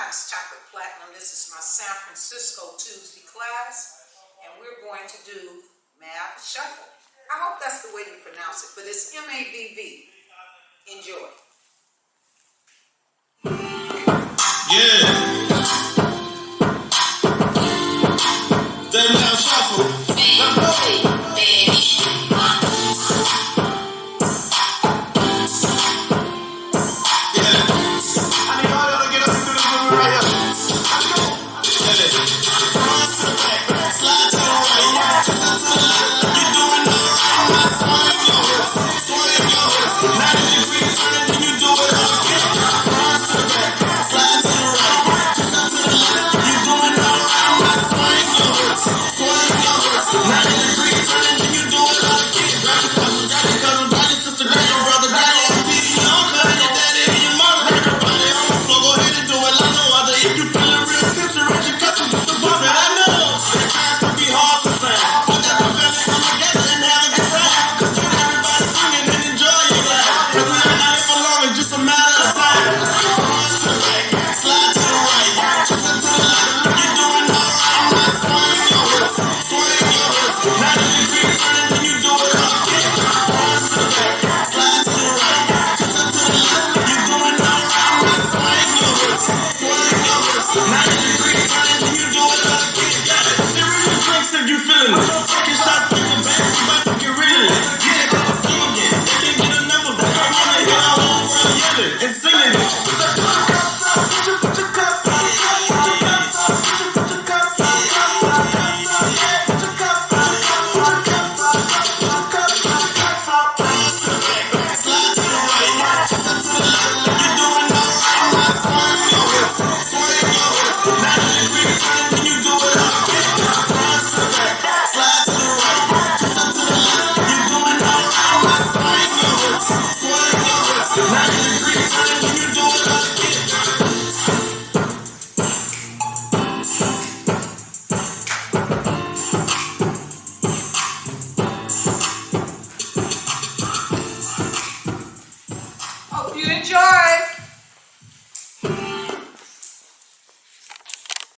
class, Chocolate Platinum. This is my San Francisco Tuesday class, and we're going to do Mavv Shuffle. I hope that's the way you pronounce it, but it's M-A-V-V. Enjoy. Yeah. The Mavv Shuffle. Slide to the right.